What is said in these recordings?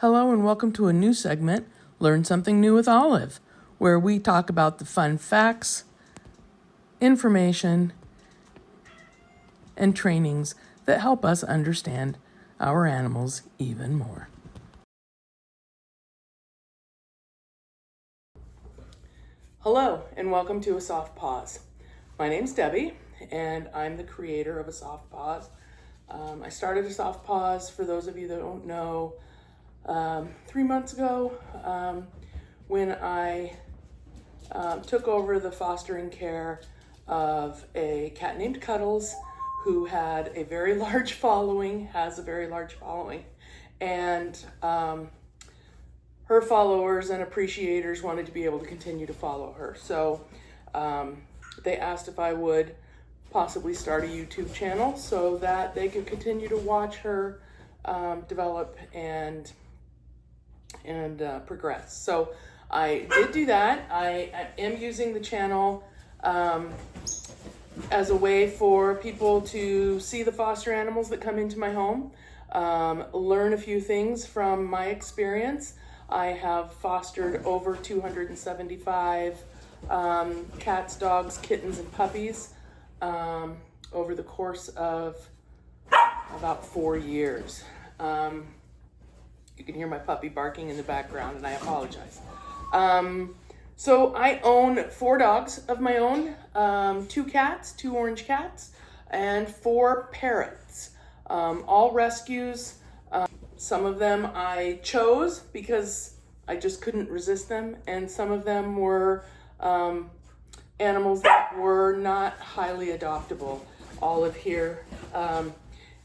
Hello and welcome to a new segment, Learn Something New with Olive, where we talk about the fun facts, information, and trainings that help us understand our animals even more. Hello and welcome to A Soft Paws. My name's Debbie and I'm the creator of A Soft Paws. I started A Soft Paws, for those of you that don't know, 3 months ago when I took over the fostering care of a cat named Cuddles, who had a very large following, has a very large following, and her followers and appreciators wanted to be able to continue to follow her. So they asked if I would possibly start a YouTube channel so that they could continue to watch her develop and progress. So I did do that. I am using the channel as a way for people to see the foster animals that come into my home, learn a few things from my experience. I have fostered over 275 cats, dogs, kittens, and puppies over the course of about 4 years. You can hear my puppy barking in the background, and I apologize. So I own 4 dogs of my own, 2 cats, 2 orange cats, and 4 parrots, all rescues. Some of them I chose because I just couldn't resist them, and some of them were animals that were not highly adoptable. Olive here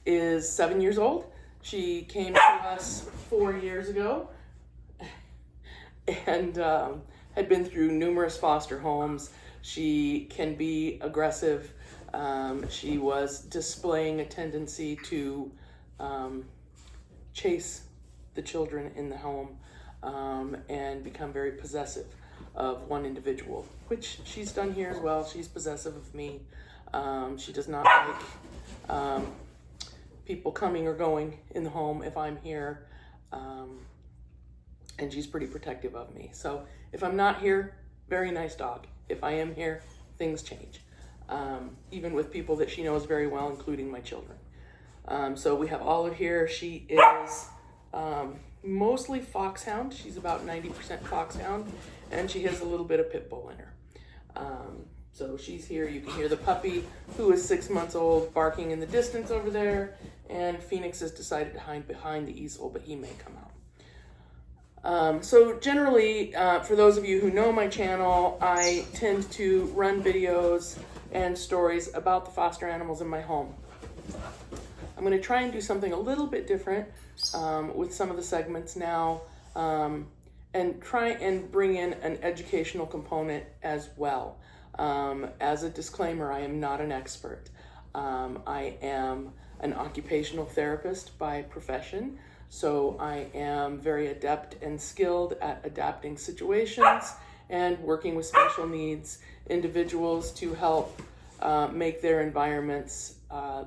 is 7 years old. She came to us 4 years ago and had been through numerous foster homes. She can be aggressive. She was displaying a tendency to chase the children in the home and become very possessive of one individual, which she's done here as well. She's possessive of me. She does not like people coming or going in the home if I'm here, and she's pretty protective of me. So if I'm not here, very nice dog. If I am here, things change, even with people that she knows very well, including my children. So we have Olive here. She is mostly foxhound. She's about 90% foxhound, and she has a little bit of pit bull in her. So she's here. You can hear the puppy, who is 6 months old, barking in the distance over there, and Phoenix has decided to hide behind the easel, but he may come out. So generally, for those of you who know my channel, I tend to run videos and stories about the foster animals in my home. I'm going to try and do something a little bit different with some of the segments now, and try and bring in an educational component as well. As a disclaimer, I am not an expert. I am an occupational therapist by profession, so I am very adept and skilled at adapting situations and working with special needs individuals to help make their environments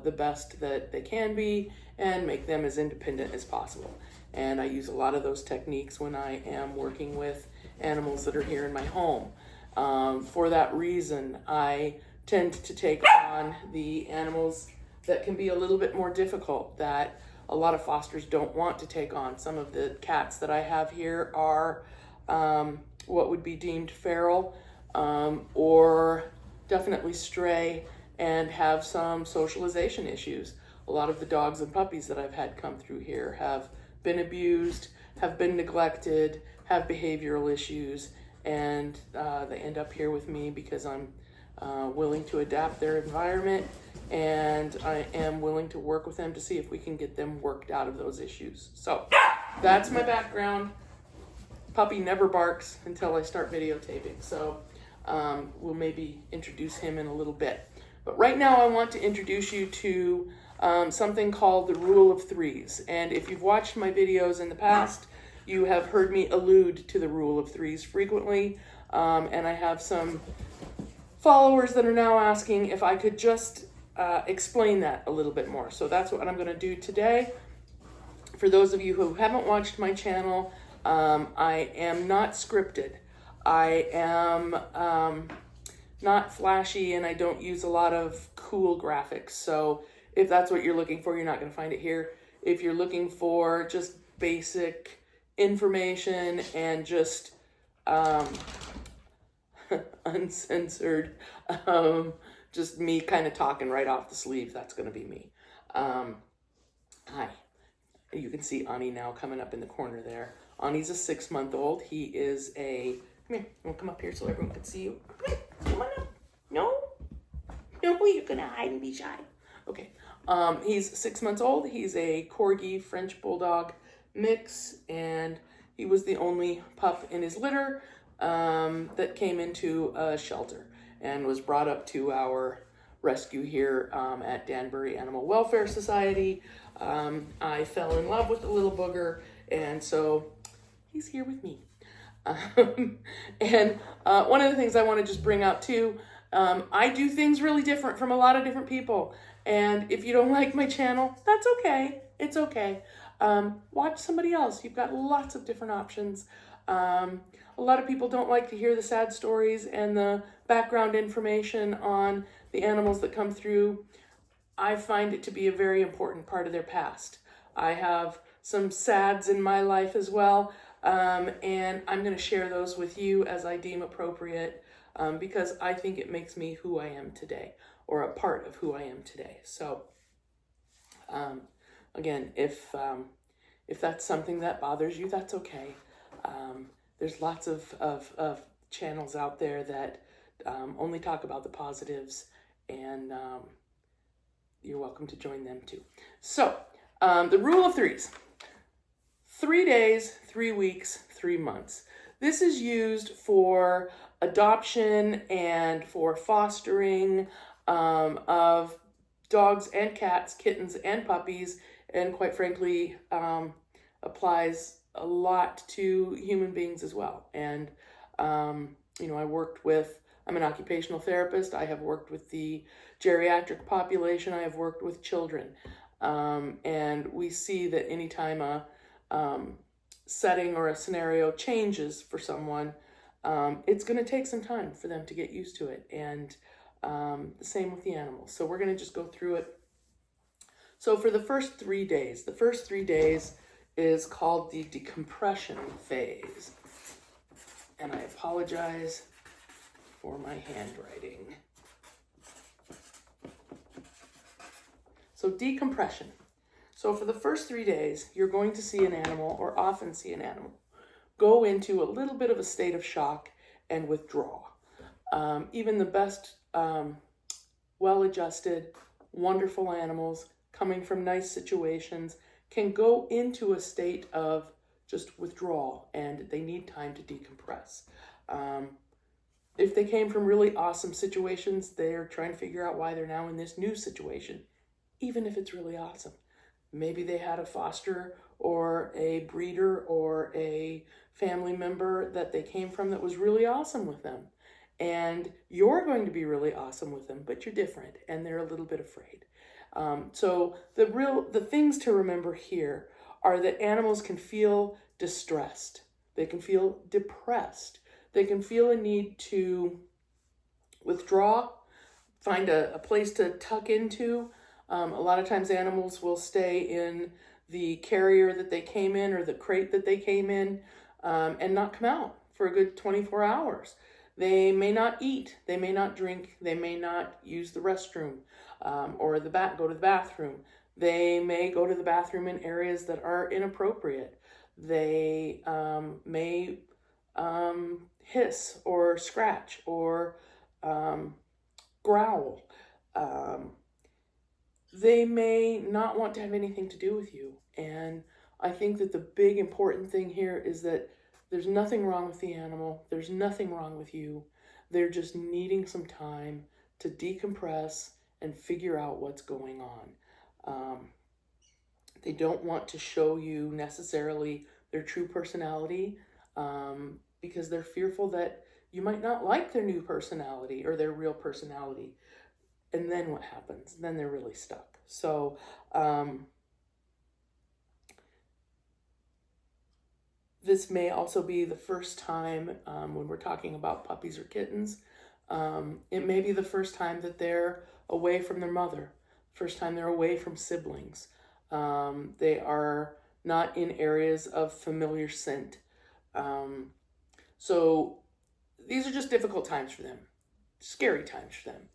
the best that they can be and make them as independent as possible. And I use a lot of those techniques when I am working with animals that are here in my home. For that reason, I tend to take on the animals that can be a little bit more difficult, that a lot of fosters don't want to take on. Some of the cats that I have here are what would be deemed feral, or definitely stray and have some socialization issues. A lot of the dogs and puppies that I've had come through here have been abused, have been neglected, have behavioral issues, and they end up here with me because I'm willing to adapt their environment, and I am willing to work with them to see if we can get them worked out of those issues. So that's my background. Puppy never barks until I start videotaping, so we'll maybe introduce him in a little bit. But right now I want to introduce you to something called the Rule of Threes. And if you've watched my videos in the past, you have heard me allude to the Rule of Threes frequently, and I have some followers that are now asking if I could just explain that a little bit more. So that's what I'm going to do today. For those of you who haven't watched my channel, I am not scripted. I am not flashy, and I don't use a lot of cool graphics. So if that's what you're looking for, you're not going to find it here. If you're looking for just basic information and just uncensored, just me kind of talking right off the sleeve, that's going to be me. Hi. You can see Ani now coming up in the corner there. Ani's a 6-month-old. He is a... Come here. You want to come up here so everyone can see you? Come on up. No? No, you're going to hide and be shy. Okay. He's 6 months old. He's a Corgi French Bulldog mix, and he was the only pup in his litter that came into a shelter and was brought up to our rescue here at Danbury Animal Welfare Society. I fell in love with the little booger, and so he's here with me. And one of the things I want to just bring out too, I do things really different from a lot of different people. And if you don't like my channel, that's okay. It's okay. Watch somebody else. You've got lots of different options. A lot of people don't like to hear the sad stories and the background information on the animals that come through. I find it to be a very important part of their past. I have some sads in my life as well, and I'm going to share those with you as I deem appropriate, because I think it makes me who I am today, or a part of who I am today. So, again, if that's something that bothers you, that's okay. There's lots of channels out there that only talk about the positives, and you're welcome to join them too. So, the rule of threes. 3 days, 3 weeks, 3 months. This is used for adoption and for fostering of dogs and cats, kittens and puppies, and quite frankly, applies a lot to human beings as well. And, I'm an occupational therapist. I have worked with the geriatric population. I have worked with children. And we see that anytime a setting or a scenario changes for someone, it's going to take some time for them to get used to it. And the same with the animals. So we're going to just go through it. So for the first 3 days, is called the decompression phase. And I apologize for my handwriting. So decompression. So for the first 3 days, you're going to see an animal, or often see an animal, go into a little bit of a state of shock and withdraw. Even the best well-adjusted, wonderful animals coming from nice situations can go into a state of just withdrawal, and they need time to decompress. If they came from really awesome situations, they're trying to figure out why they're now in this new situation, even if it's really awesome. Maybe they had a foster or a breeder or a family member that they came from that was really awesome with them. And you're going to be really awesome with them, but you're different, and they're a little bit afraid. So the things to remember here are that animals can feel distressed. They can feel depressed. They can feel a need to withdraw, find a place to tuck into. A lot of times animals will stay in the carrier that they came in or the crate that they came in and not come out for a good 24 hours. They may not eat, they may not drink, they may not use the restroom or go to the bathroom. They may go to the bathroom in areas that are inappropriate. They may hiss or scratch or growl. They may not want to have anything to do with you. And I think that the big important thing here is that there's nothing wrong with the animal. There's nothing wrong with you. They're just needing some time to decompress and figure out what's going on. They don't want to show you necessarily their true personality because they're fearful that you might not like their new personality or their real personality. And then what happens? Then they're really stuck. So This may also be the first time when we're talking about puppies or kittens. It may be the first time that they're away from their mother, first time they're away from siblings. They are not in areas of familiar scent. So these are just difficult times for them, scary times for them.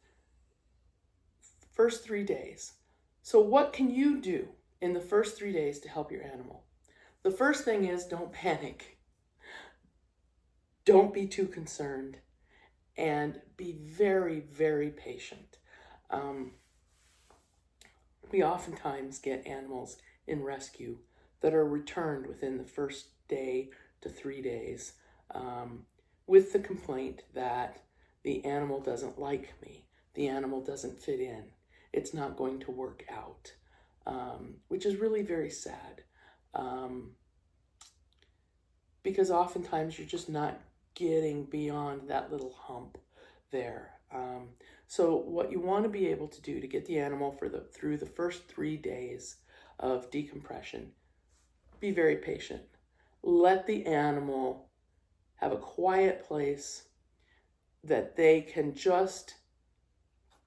First 3 days. So what can you do in the first 3 days to help your animal? The first thing is don't panic. Don't be too concerned, and be very, very patient. We oftentimes get animals in rescue that are returned within the first day to 3 days with the complaint that the animal doesn't like me, the animal doesn't fit in, it's not going to work out, which is really very sad. Because oftentimes you're just not getting beyond that little hump there. So what you want to be able to do to get the animal through the first 3 days of decompression, be very patient. Let the animal have a quiet place that they can just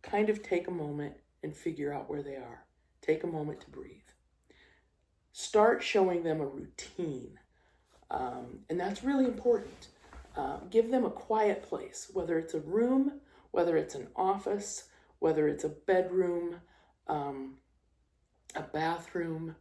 kind of take a moment and figure out where they are. Take a moment to breathe. Start showing them a routine. And that's really important. Give them a quiet place, whether it's a room, whether it's an office, whether it's a bedroom, a bathroom.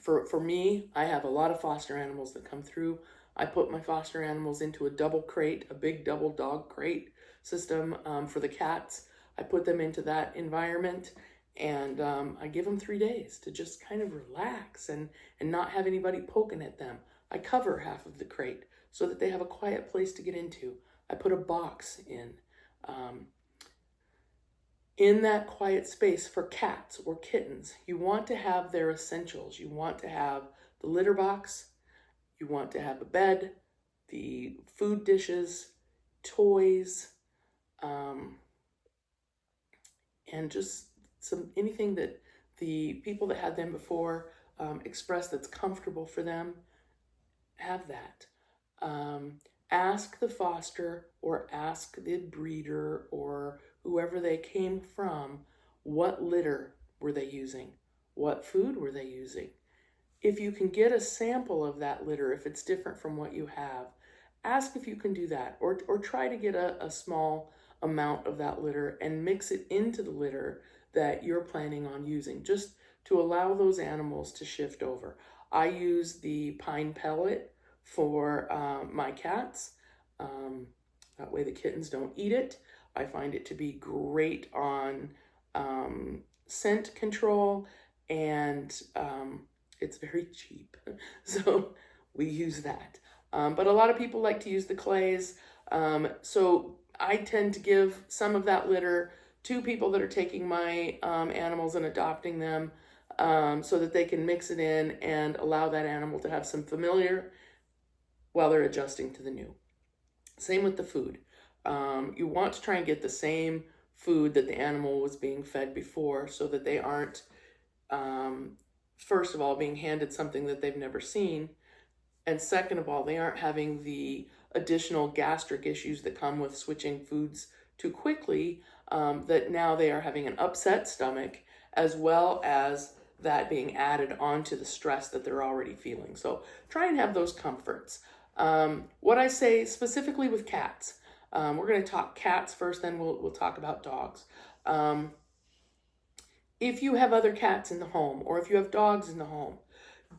For me, I have a lot of foster animals that come through. I put my foster animals into a double crate, a big double dog crate system for the cats. I put them into that environment, and I give them 3 days to just kind of relax and not have anybody poking at them. I cover half of the crate so that they have a quiet place to get into. I put a box in. In that quiet space for cats or kittens, you want to have their essentials. You want to have the litter box, you want to have a bed, the food dishes, toys, and just anything that the people that had them before express that's comfortable for them. Have that. Ask the foster or ask the breeder or whoever they came from, what litter were they using? What food were they using? If you can get a sample of that litter, if it's different from what you have, ask if you can do that, or try to get a small amount of that litter and mix it into the litter that you're planning on using, just to allow those animals to shift over. I use the pine pellet for my cats. That way the kittens don't eat it. I find it to be great on scent control, and it's very cheap. So we use that. But a lot of people like to use the clays. So I tend to give some of that litter to people that are taking my animals and adopting them, so that they can mix it in and allow that animal to have some familiar while they're adjusting to the new. Same with the food. You want to try and get the same food that the animal was being fed before, so that they aren't, first of all, being handed something that they've never seen, and second of all, they aren't having the additional gastric issues that come with switching foods too quickly, that now they are having an upset stomach, as well as that being added onto the stress that they're already feeling. So try and have those comforts. What I say specifically with cats, we're going to talk cats first, then we'll talk about dogs. If you have other cats in the home, or if you have dogs in the home,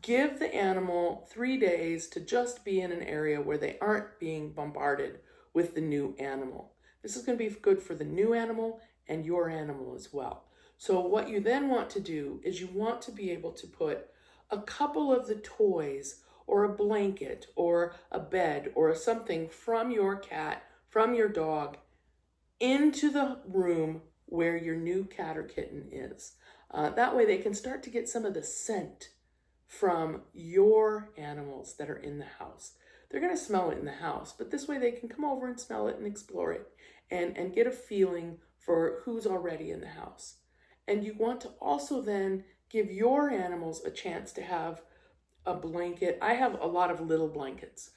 give the animal 3 days to just be in an area where they aren't being bombarded with the new animal. This is going to be good for the new animal and your animal as well. So what you then want to do is you want to be able to put a couple of the toys or a blanket or a bed or something from your cat, from your dog, into the room where your new cat or kitten is. That way they can start to get some of the scent from your animals that are in the house. They're going to smell it in the house, but this way they can come over and smell it and explore it and get a feeling for who's already in the house. And you want to also then give your animals a chance to have a blanket. I have a lot of little blankets.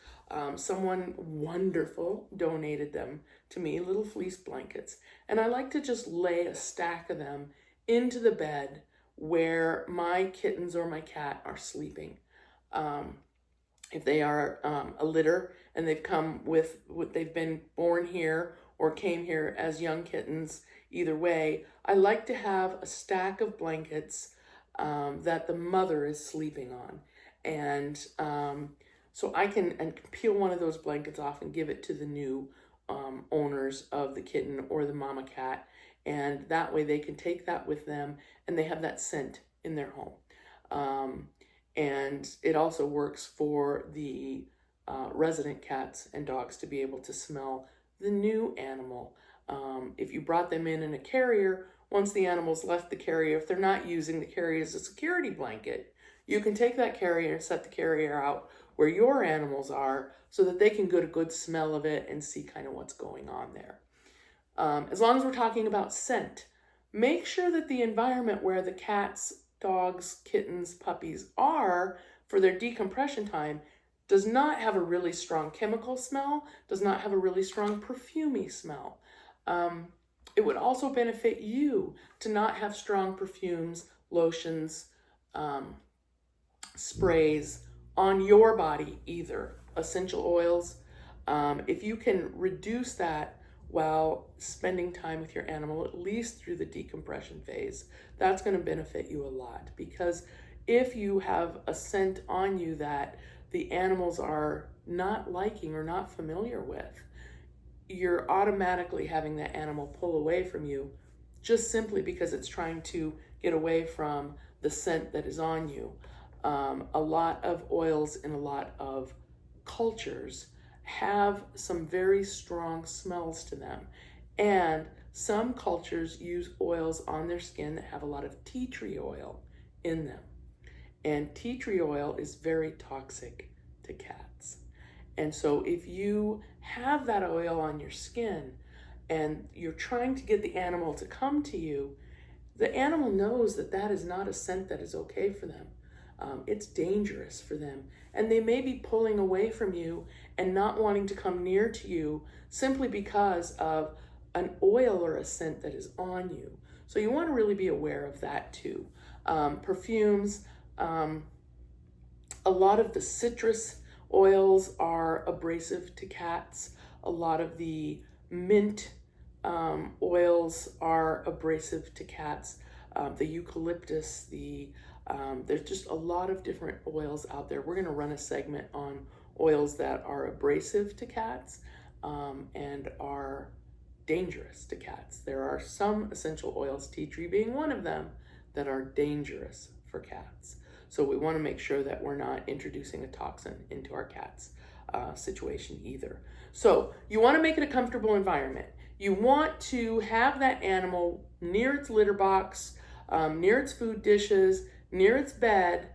Someone wonderful donated them to me, little fleece blankets. And I like to just lay a stack of them into the bed where my kittens or my cat are sleeping. If they are a litter and they've come they've been born here or came here as young kittens, either way, I like to have a stack of blankets that the mother is sleeping on. And so I can peel one of those blankets off and give it to the new owners of the kitten or the mama cat. And that way they can take that with them and they have that scent in their home. And it also works for the resident cats and dogs to be able to smell the new animal. If you brought them in a carrier, once the animal's left the carrier, if they're not using the carrier as a security blanket, you can take that carrier and set the carrier out where your animals are so that they can get a good smell of it and see kind of what's going on there. As long as we're talking about scent, make sure that the environment where the cats, dogs, kittens, puppies are for their decompression time does not have a really strong chemical smell, does not have a really strong perfumey smell. It would also benefit you to not have strong perfumes, lotions, sprays on your body either, essential oils. If you can reduce that while spending time with your animal, at least through the decompression phase, that's going to benefit you a lot. Because if you have a scent on you that the animals are not liking or not familiar with, you're automatically having that animal pull away from you just simply because it's trying to get away from the scent that is on you. A lot of oils in a lot of cultures have some very strong smells to them. And some cultures use oils on their skin that have a lot of tea tree oil in them. And tea tree oil is very toxic to cats. And so if you have that oil on your skin and you're trying to get the animal to come to you, the animal knows that that is not a scent that is okay for them. It's dangerous for them. And they may be pulling away from you and not wanting to come near to you simply because of an oil or a scent that is on you. So you want to really be aware of that too. Perfumes, a lot of the citrus oils are abrasive to cats. A lot of the mint oils are abrasive to cats. The eucalyptus, there's just a lot of different oils out there. We're going to run a segment on oils that are abrasive to cats and are dangerous to cats. There are some essential oils, tea tree being one of them, that are dangerous for cats. So we want to make sure that we're not introducing a toxin into our cat's situation either. So you want to make it a comfortable environment. You want to have that animal near its litter box, near its food dishes, near its bed.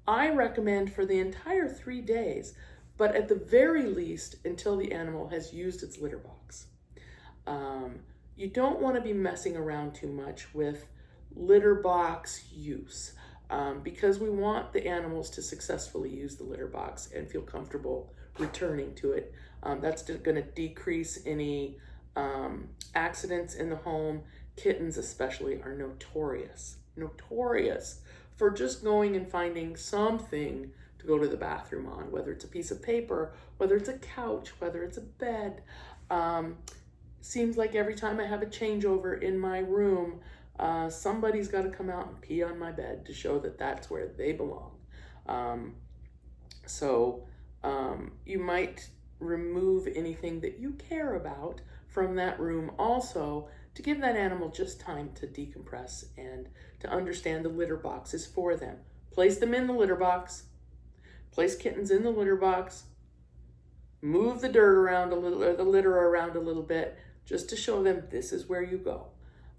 I recommend for the entire 3 days, but at the very least until the animal has used its litter box. You don't want to be messing around too much with litter box use because we want the animals to successfully use the litter box and feel comfortable returning to it. That's going to decrease any accidents in the home. Kittens especially are notorious for just going and finding something to go to the bathroom on, whether it's a piece of paper, whether it's a couch, whether it's a bed. Seems like every time I have a changeover in my room, somebody's got to come out and pee on my bed to show that that's where they belong. So you might remove anything that you care about from that room also to give that animal just time to decompress and to understand the litter box is for them. Place them in the litter box, place kittens in the litter box, move the dirt around a little, or the litter around a little bit, just to show them this is where you go.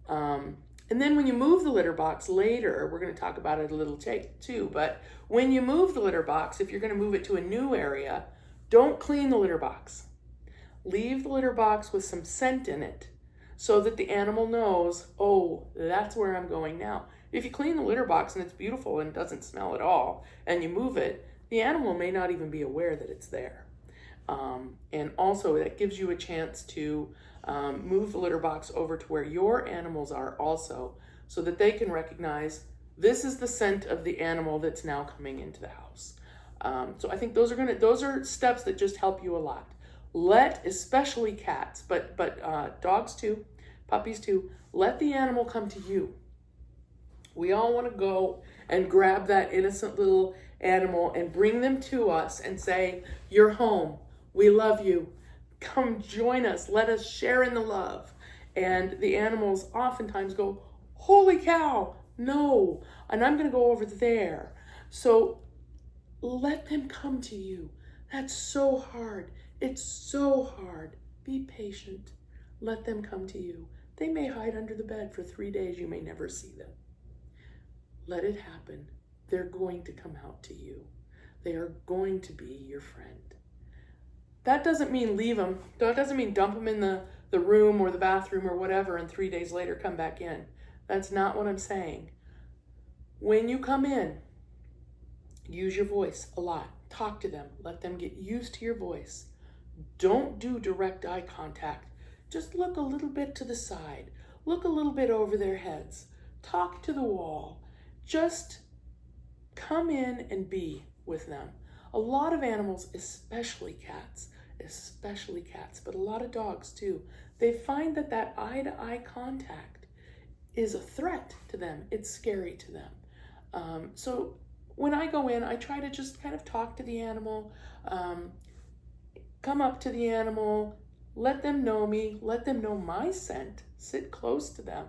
And then when you move the litter box later, we're going to talk about it a little too, but when you move the litter box, if you're going to move it to a new area, don't clean the litter box. Leave the litter box with some scent in it so that the animal knows, oh, that's where I'm going now. If you clean the litter box and it's beautiful and doesn't smell at all, and you move it, the animal may not even be aware that it's there. And also that gives you a chance to move the litter box over to where your animals are also, so that they can recognize this is the scent of the animal that's now coming into the house. So I think those are steps that just help you a lot. Let, especially cats, but dogs too, puppies too, let the animal come to you. We all want to go and grab that innocent little animal and bring them to us and say, you're home. We love you. Come join us. Let us share in the love. And the animals oftentimes go, holy cow, no, and I'm going to go over there. So let them come to you. That's so hard. It's so hard. Be patient. Let them come to you. They may hide under the bed for 3 days. You may never see them. Let it happen. They're going to come out to you. They are going to be your friend. That doesn't mean leave them. That doesn't mean dump them in the room or the bathroom or whatever and 3 days later come back in. That's not what I'm saying. When you come in, use your voice a lot. Talk to them. Let them get used to your voice. Don't do direct eye contact. Just look a little bit to the side. Look a little bit over their heads. Talk to the wall. Just come in and be with them. A lot of animals, especially cats, but a lot of dogs too, they find that eye-to-eye contact is a threat to them. It's scary to them. So when I go in, I try to just kind of talk to the animal, come up to the animal, let them know me, let them know my scent, sit close to them,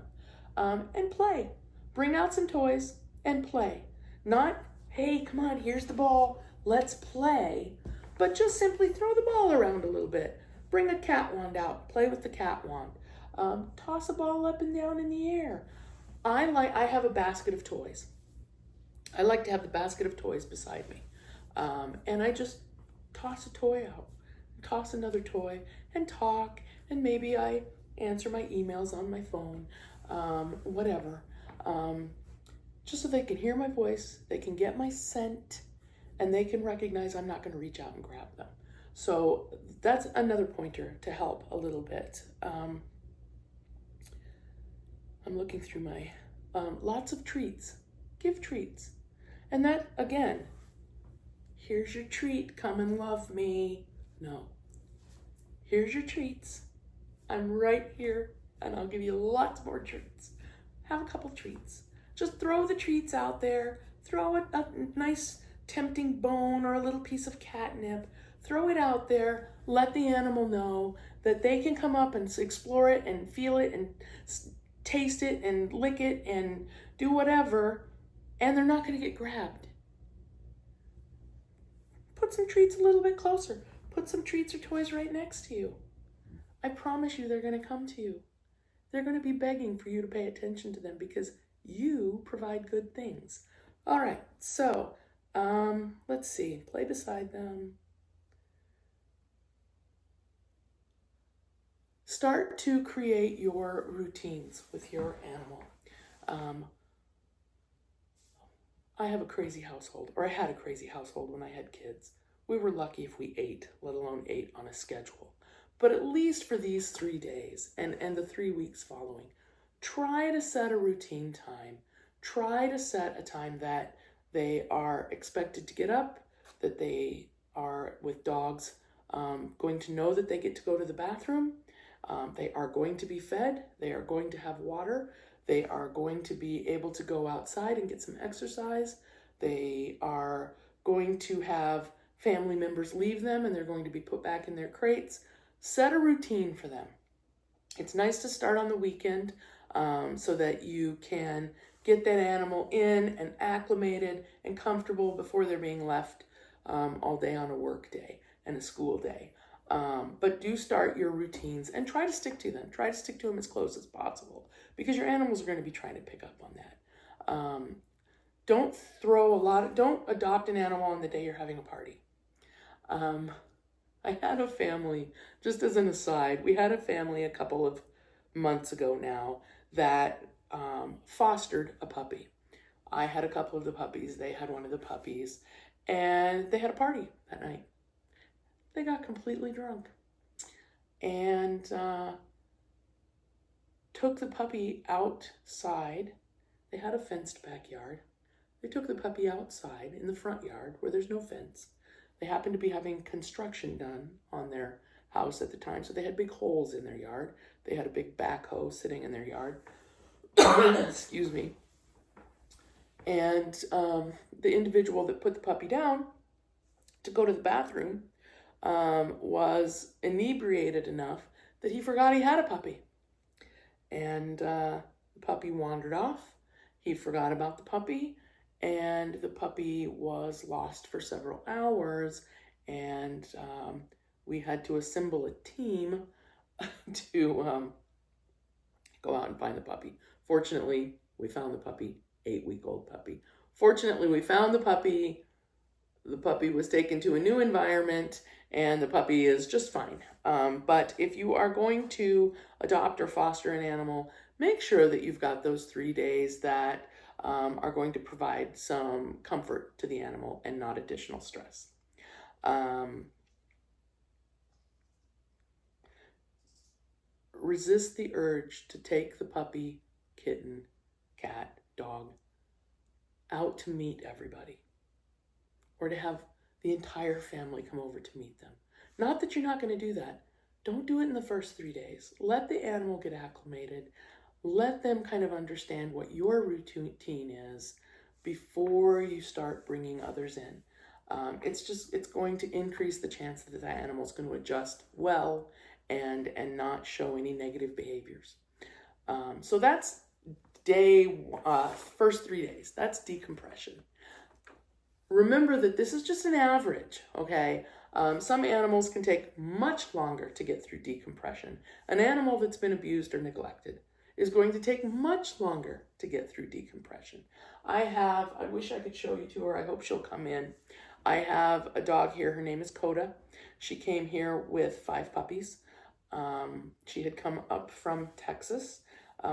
and play. Bring out some toys and play. Not, hey, come on, here's the ball, let's play, but just simply throw the ball around a little bit. Bring a cat wand out, play with the cat wand. Toss a ball up and down in the air. I have a basket of toys. I like to have the basket of toys beside me. And I just toss a toy out, toss another toy, and talk, and maybe I answer my emails on my phone, whatever. Just so they can hear my voice, they can get my scent, and they can recognize I'm not going to reach out and grab them. So that's another pointer to help a little bit. I'm looking through my, lots of treats. Give treats. And that, again, here's your treat, come and love me. No. Here's your treats. I'm right here, and I'll give you lots more treats. Have a couple treats. Just throw the treats out there. Throw a nice tempting bone or a little piece of catnip. Throw it out there. Let the animal know that they can come up and explore it and feel it and taste it and lick it and do whatever, and they're not going to get grabbed. Put some treats a little bit closer. Put some treats or toys right next to you. I promise you they're going to come to you. They're going to be begging for you to pay attention to them because you provide good things. All right, so let's see. Play beside them. Start to create your routines with your animal. I have a crazy household, or I had a crazy household when I had kids. We were lucky if we ate, let alone ate on a schedule. But at least for these 3 days and the 3 weeks following, try to set a routine time. Try to set a time that they are expected to get up, that they are, with dogs, going to know that they get to go to the bathroom. They are going to be fed. They are going to have water. They are going to be able to go outside and get some exercise. They are going to have family members leave them and they're going to be put back in their crates. Set a routine for them. It's nice to start on the weekend so that you can get that animal in and acclimated and comfortable before they're being left all day on a work day and a school day. But do start your routines and try to stick to them. Try to stick to them as close as possible because your animals are going to be trying to pick up on that. Don't adopt an animal on the day you're having a party. I had a family, just as an aside, we had a family a couple of months ago now that fostered a puppy. I had a couple of the puppies. They had one of the puppies. and they had a party that night. They got completely drunk and took the puppy outside. They had a fenced backyard. They took the puppy outside in the front yard where there's no fence. They happened to be having construction done on their house at the time, so they had big holes in their yard. They had a big backhoe sitting in their yard. Excuse me. And the individual that put the puppy down to go to the bathroom was inebriated enough that he forgot he had a puppy. And the puppy wandered off. He forgot about the puppy, and the puppy was lost for several hours, and we had to assemble a team to go out and find the puppy. Fortunately, we found the puppy, 8-week-old puppy. Fortunately, we found the puppy. The puppy was taken to a new environment, and the puppy is just fine. But if you are going to adopt or foster an animal, make sure that you've got those 3 days that are going to provide some comfort to the animal and not additional stress. Resist the urge to take the puppy, kitten, cat, dog out to meet everybody, or to have the entire family come over to meet them. Not that you're not going to do that. Don't do it in the first 3 days. Let the animal get acclimated. Let them kind of understand what your routine is before you start bringing others in. It's going to increase the chance that that animal is going to adjust well and not show any negative behaviors. So that's first 3 days. That's decompression. Remember that this is just an average, okay? Some animals can take much longer to get through decompression. An animal that's been abused or neglected is going to take much longer to get through decompression. I wish I could show you to her. I hope she'll come in. I have a dog here. Her name is Coda. She came here with 5 puppies. She had come up from Texas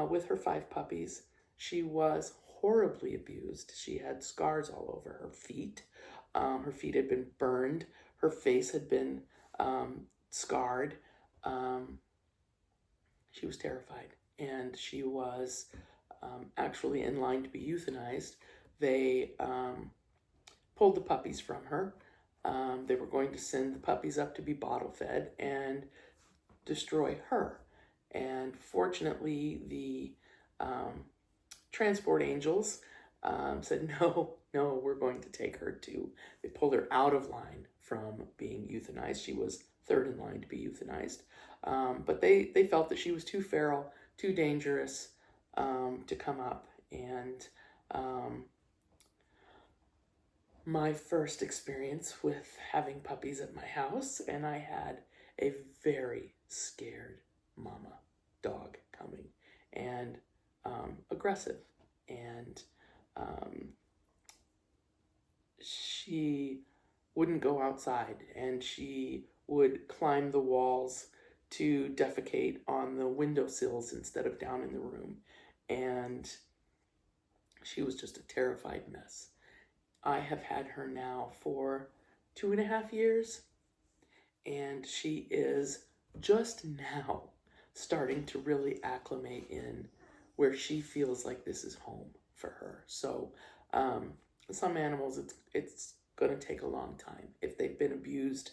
with her 5 puppies. She was horribly abused. She had scars all over her feet. Her feet had been burned. Her face had been scarred. She was terrified, and she was actually in line to be euthanized. They pulled the puppies from her. They were going to send the puppies up to be bottle fed and destroy her. And fortunately, the transport angels said, no, we're going to take her to. They pulled her out of line from being euthanized. She was 3rd in line to be euthanized. But they felt that she was too feral, too dangerous to come up. And my first experience with having puppies at my house, and I had a very scared mama dog coming, and aggressive, and she wouldn't go outside, and she would climb the walls to defecate on the windowsills instead of down in the room, and she was just a terrified mess. I have had her now for 2.5 years, and she is just now starting to really acclimate in where she feels like this is home for her. So some animals, it's going to take a long time if they've been abused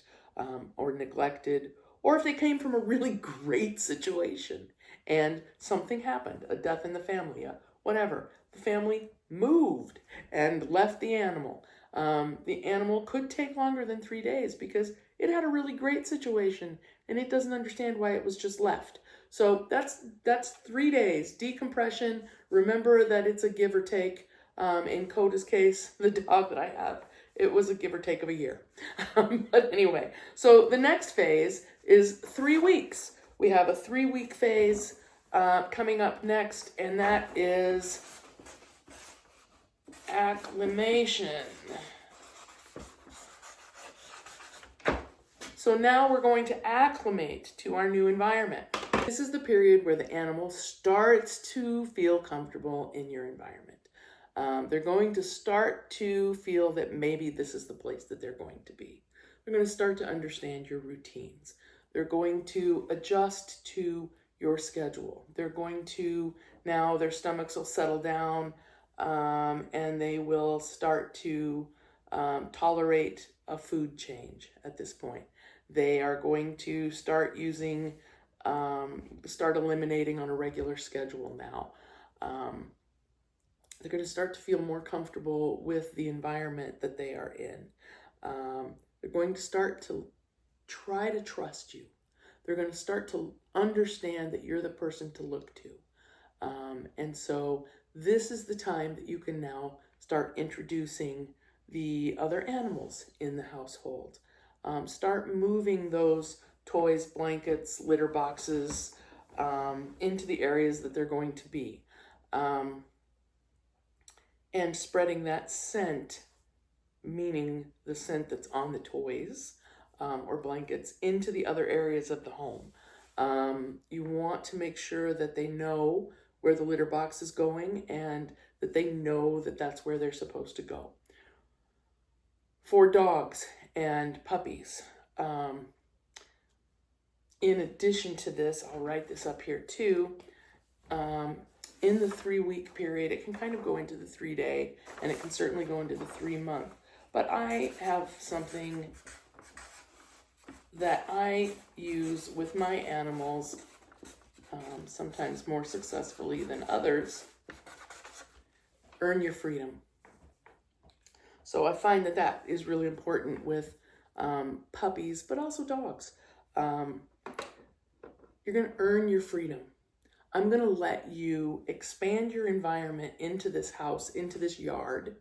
or neglected, or if they came from a really great situation and something happened, a death in the family, whatever. The family moved and left the animal. The animal could take longer than 3 days because it had a really great situation and it doesn't understand why it was just left. So that's 3 days. Decompression, remember that it's a give or take. In Coda's case, the dog that I have, it was a give or take of a year. But anyway, so the next phase is 3 weeks. We have a 3-week phase coming up next, and that is acclimation. So now we're going to acclimate to our new environment. This is the period where the animal starts to feel comfortable in your environment. They're going to start to feel that maybe this is the place that they're going to be. They're going to start to understand your routines. They're going to adjust to your schedule. They're going to, now their stomachs will settle down, and they will start to tolerate a food change at this point. They are going to start using, start eliminating on a regular schedule now. They're going to start to feel more comfortable with the environment that they are in. They're going to start to try to trust you. They're going to start to understand that you're the person to look to. And so this is the time that you can now start introducing the other animals in the household. Start moving those toys, blankets, litter boxes into the areas that they're going to be. And spreading that scent, meaning the scent that's on the toys or blankets, into the other areas of the home. You want to make sure that they know where the litter box is going and that they know that that's where they're supposed to go. For dogs and puppies, in addition to this, I'll write this up here too, in the 3-week period, it can kind of go into the 3-day, and it can certainly go into the 3-month. But I have something that I use with my animals, sometimes more successfully than others. Earn your freedom. So I find that that is really important with puppies, but also dogs. You're going to earn your freedom. I'm going to let you expand your environment into this house, into this yard,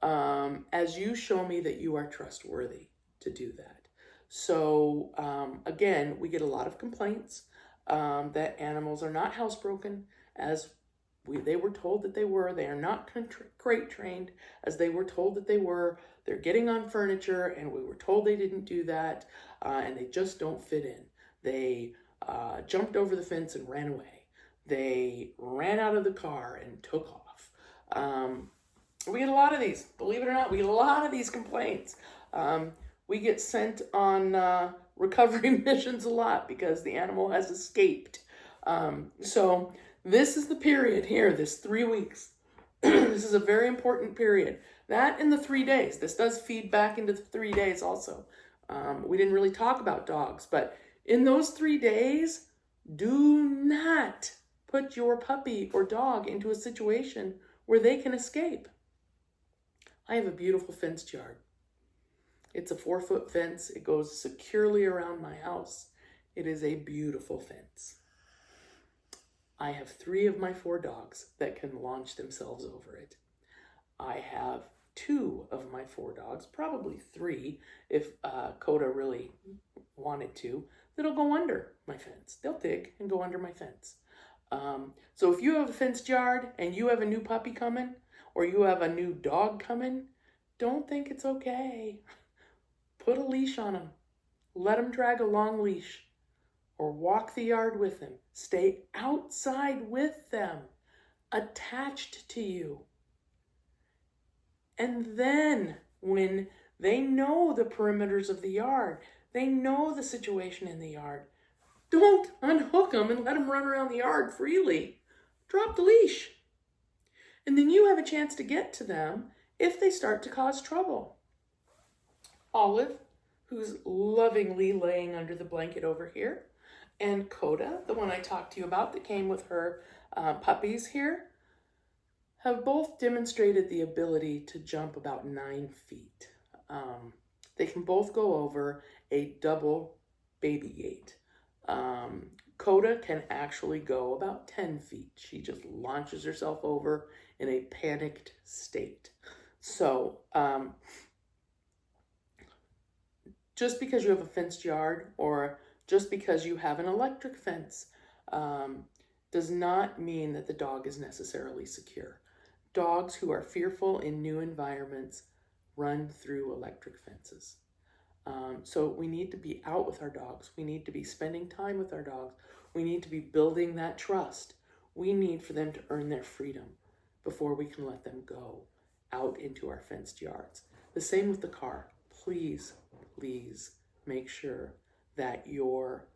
as you show me that you are trustworthy to do that. So again, we get a lot of complaints that animals are not housebroken as they were told that they were. They are not crate trained as they were told that they were. They're getting on furniture and we were told they didn't do that, and they just don't fit in. They jumped over the fence and ran away. They ran out of the car and took off. We get a lot of these, believe it or not, we get a lot of these complaints. We get sent on recovery missions a lot because the animal has escaped. So this is the period here, this 3 weeks. This is a very important period. That in the 3 days. This does feed back into the 3 days also. We didn't really talk about dogs, but in those 3 days, do not put your puppy or dog into a situation where they can escape. I have a beautiful fenced yard. It's a 4-foot fence. It goes securely around my house. It is a beautiful fence. I have 3 of my 4 dogs that can launch themselves over it. I have 2 of my 4 dogs, probably 3 if Coda really wanted to, that'll go under my fence. They'll dig and go under my fence. So if you have a fenced yard and you have a new puppy coming or you have a new dog coming, don't think it's okay. Put a leash on them. Let them drag a long leash or walk the yard with them. Stay outside with them, attached to you. And then when they know the perimeters of the yard, they know the situation in the yard, don't unhook them and let them run around the yard freely. Drop the leash. And then you have a chance to get to them if they start to cause trouble. Olive, who's lovingly laying under the blanket over here, and Coda, the one I talked to you about that came with her puppies here, have both demonstrated the ability to jump about 9 feet. They can both go over a double baby gate. Coda can actually go about 10 feet. She just launches herself over in a panicked state. So, just because you have a fenced yard or just because you have an electric fence does not mean that the dog is necessarily secure. Dogs who are fearful in new environments run through electric fences. So we need to be out with our dogs. We need to be spending time with our dogs. We need to be building that trust. We need for them to earn their freedom. before we can let them go out into our fenced yards. The same with the car. Please, please make sure that your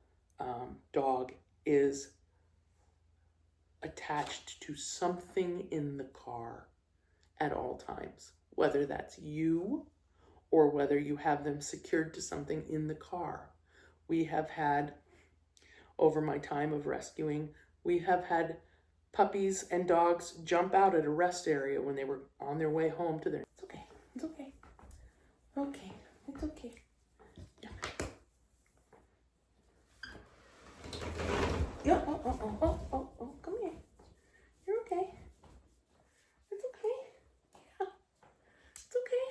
dog is attached to something in the car at all times, whether that's you or whether you have them secured to something in the car. We have had, over my time of rescuing, we have had puppies and dogs jump out at a rest area when they were on their way home to their... It's okay, it's okay. Okay, it's okay. Yeah. Yeah, oh, come here. You're okay. It's okay. Yeah, it's okay.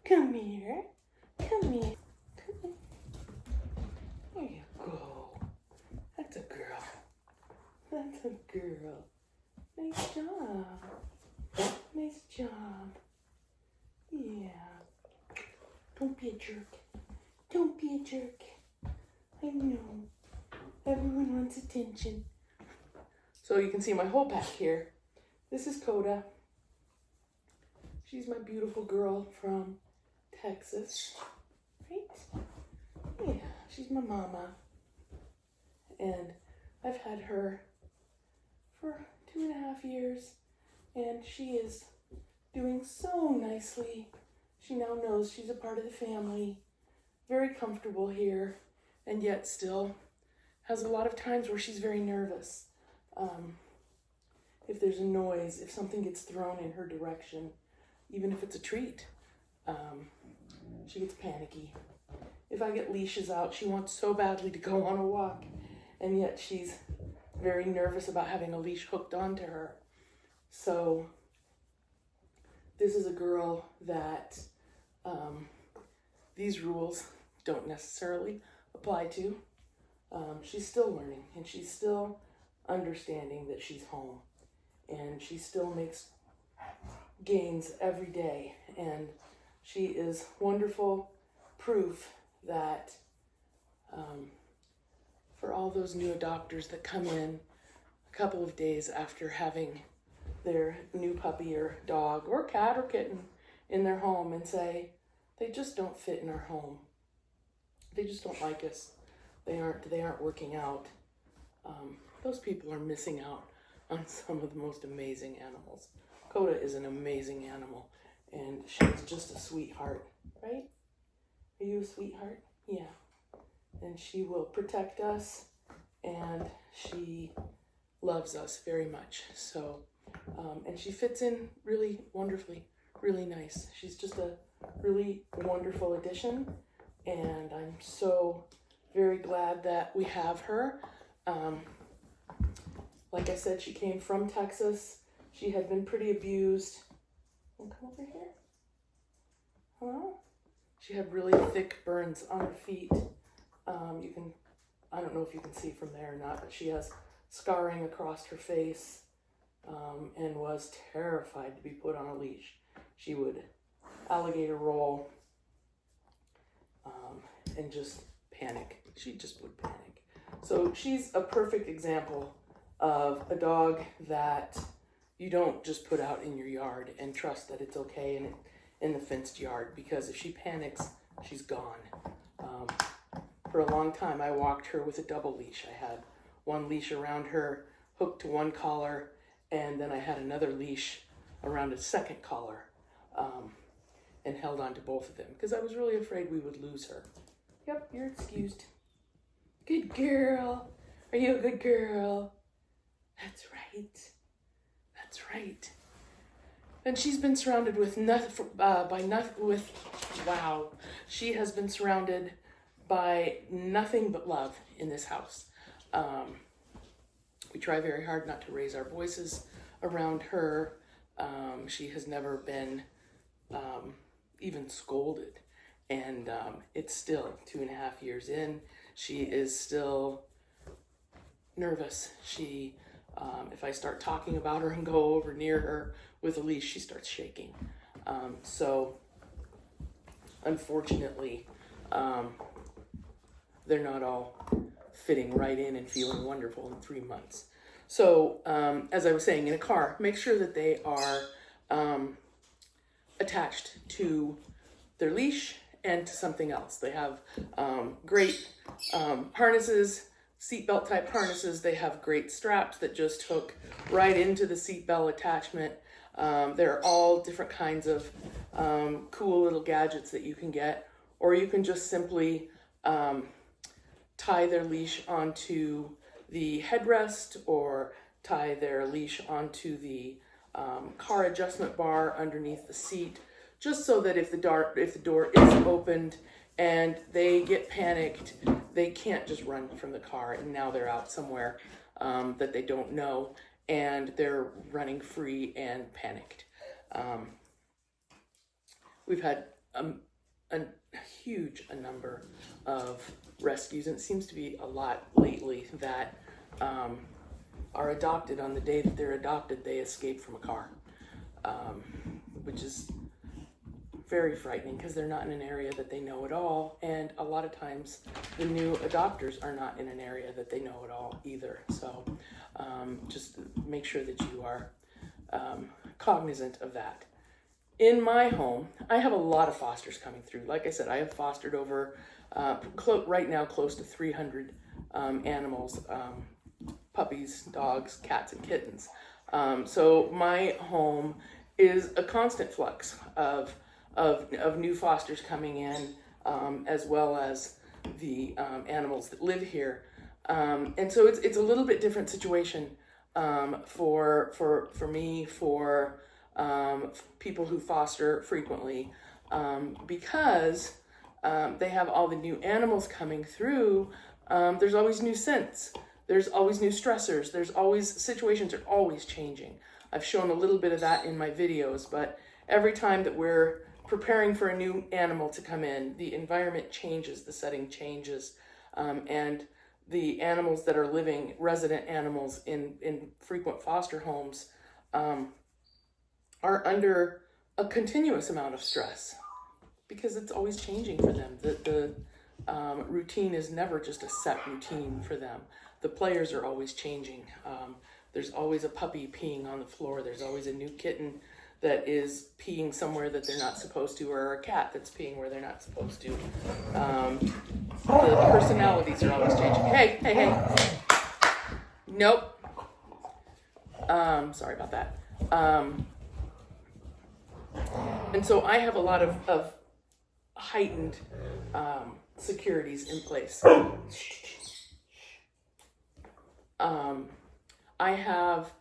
Come here. Come here. Come here. Come here. There you go. That's a girl. That's a girl. Nice job. Nice job. Yeah. Don't be a jerk. Don't be a jerk. I know. Everyone wants attention. So you can see my whole pack here. This is Coda. She's my beautiful girl from Texas. Right? Yeah, she's my mama. And I've had her for 2.5 years. And she is doing so nicely. She now knows she's a part of the family. Very comfortable here, and yet still has a lot of times where she's very nervous. If there's a noise, if something gets thrown in her direction, even if it's a treat, she gets panicky. If I get leashes out, she wants so badly to go on a walk, and yet she's very nervous about having a leash hooked onto her. So this is a girl that these rules don't necessarily apply to. She's still learning, and she's still understanding that she's home, and she still makes gains every day, and she is wonderful proof that for all those new adopters that come in a couple of days after having their new puppy or dog or cat or kitten in their home and say, they just don't fit in our home. They just don't like us. They aren't working out. Those people are missing out on some of the most amazing animals. Coda is an amazing animal, and she's just a sweetheart, right? Are you a sweetheart? Yeah. And she will protect us, and she loves us very much. So, and she fits in really wonderfully, really nice. She's just a really wonderful addition, and I'm so very glad that we have her. Like I said, she came from Texas. She had been pretty abused. Come over here. Hello? She had really thick burns on her feet. I don't know if you can see from there or not, but she has scarring across her face, and was terrified to be put on a leash. She would alligator roll, and just panic. She just would panic. So she's a perfect example of a dog that you don't just put out in your yard and trust that it's okay in the fenced yard, because if she panics, she's gone. For a long time, I walked her with a double leash. I had one leash around her, hooked to one collar, and then I had another leash around a second collar, and held on to both of them because I was really afraid we would lose her. Yep, you're excused. Good girl. Are you a good girl? That's right. That's right. And she's been surrounded with wow. She has been surrounded by nothing but love in this house. We try very hard not to raise our voices around her. She has never been even scolded. And it's still 2.5 years in. She is still nervous. She, if I start talking about her and go over near her with a leash, she starts shaking. So unfortunately, they're not all fitting right in and feeling wonderful in 3 months. So as I was saying, in a car, make sure that they are attached to their leash and to something else. They have great harnesses, seatbelt type harnesses. They have great straps that just hook right into the seatbelt attachment. There are all different kinds of cool little gadgets that you can get, or you can just simply tie their leash onto the headrest, or tie their leash onto the car adjustment bar underneath the seat, just so that if the door is opened and they get panicked, they can't just run from the car and now they're out somewhere that they don't know and they're running free and panicked. We've had a huge number of rescues, and it seems to be a lot lately, that are adopted. On the day that they're adopted, they escape from a car, which is very frightening because they're not in an area that they know at all, and a lot of times the new adopters are not in an area that they know at all either. So just make sure that you are cognizant of that. In my home, I have a lot of fosters coming through. Like I said, I have fostered over right now close to 300 animals, puppies, dogs, cats, and kittens. So my home is a constant flux of new fosters coming in, as well as the animals that live here. And so it's a little bit different situation for me, for people who foster frequently, because they have all the new animals coming through. There's always new scents. There's always new stressors. There's always, situations are always changing. I've shown a little bit of that in my videos, but every time that we're preparing for a new animal to come in, the environment changes, the setting changes, and the animals that are living, resident animals in frequent foster homes, are under a continuous amount of stress because it's always changing for them. The routine is never just a set routine for them. The players are always changing. There's always a puppy peeing on the floor. There's always a new kitten that is peeing somewhere that they're not supposed to, or a cat that's peeing where they're not supposed to. The personalities are always changing. Hey. Nope. Sorry about that. And so I have a lot of heightened securities in place. I have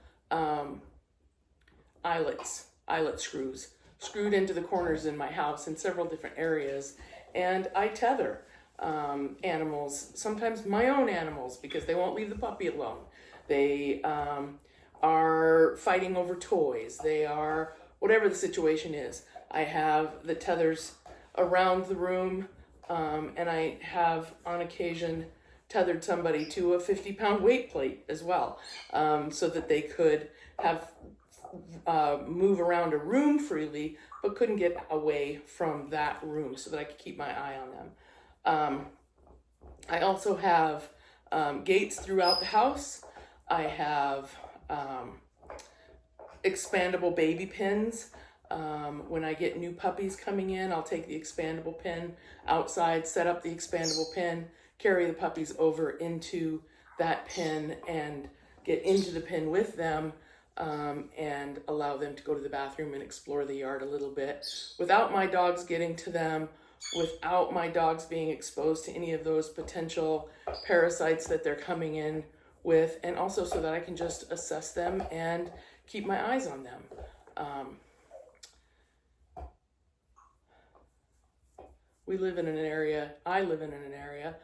eyelet screws screwed into the corners in my house in several different areas, and I tether animals, sometimes my own animals, because they won't leave the puppy alone. They are fighting over toys. They are, whatever the situation is. I have the tethers around the room, and I have on occasion tethered somebody to a 50-pound weight plate as well, so that they could have move around a room freely, but couldn't get away from that room, so that I could keep my eye on them. I also have gates throughout the house. I have expandable baby pins. When I get new puppies coming in, I'll take the expandable pin outside, set up the expandable pin, carry the puppies over into that pin and get into the pin with them, and allow them to go to the bathroom and explore the yard a little bit without my dogs getting to them, without my dogs being exposed to any of those potential parasites that they're coming in with, and also so that I can just assess them and keep my eyes on them. I live in an area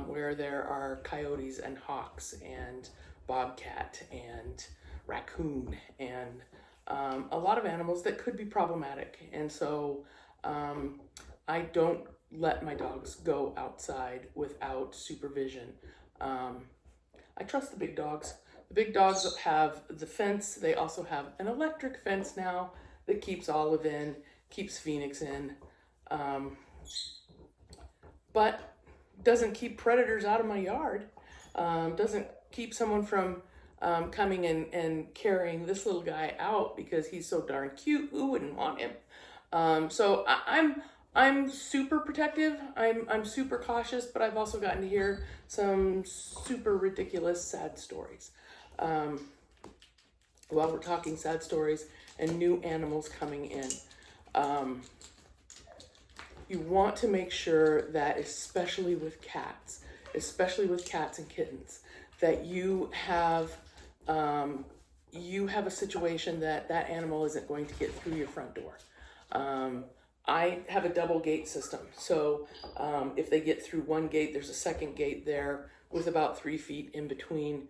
where there are coyotes and hawks and bobcat and raccoon and a lot of animals that could be problematic. And so I don't let my dogs go outside without supervision. I trust the big dogs. The big dogs have the fence. They also have an electric fence now that keeps Olive in, keeps Phoenix in, but doesn't keep predators out of my yard, doesn't keep someone from coming and carrying this little guy out because he's so darn cute. Who wouldn't want him? So I'm super protective. I'm super cautious, but I've also gotten to hear some super ridiculous sad stories. While we're talking sad stories and new animals coming in, you want to make sure that, especially with cats and kittens, that you have a situation that animal isn't going to get through your front door. I have a double gate system, so if they get through one gate, there's a second gate there with about 3 feet in between,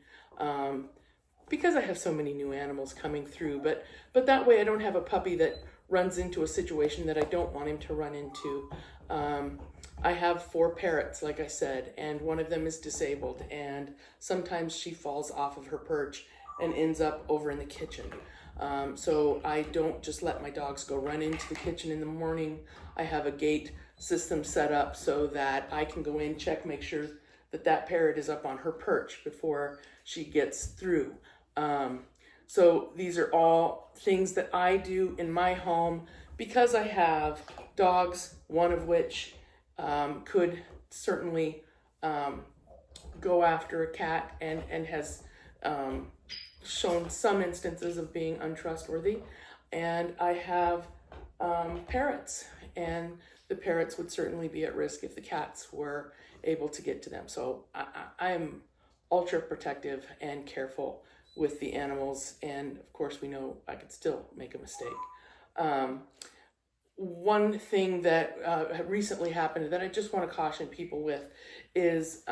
because I have so many new animals coming through. But that way I don't have a puppy that runs into a situation that I don't want him to run into. I have 4 parrots, like I said, and one of them is disabled, and sometimes she falls off of her perch and ends up over in the kitchen. So I don't just let my dogs go run into the kitchen in the morning. I have a gate system set up so that I can go in, check, make sure that parrot is up on her perch before she gets through. So these are all things that I do in my home because I have dogs, one of which could certainly go after a cat and has shown some instances of being untrustworthy. And I have parrots, and the parrots would certainly be at risk if the cats were able to get to them. So I am ultra protective and careful with the animals, and of course we know I could still make a mistake. One thing that recently happened that I just want to caution people with is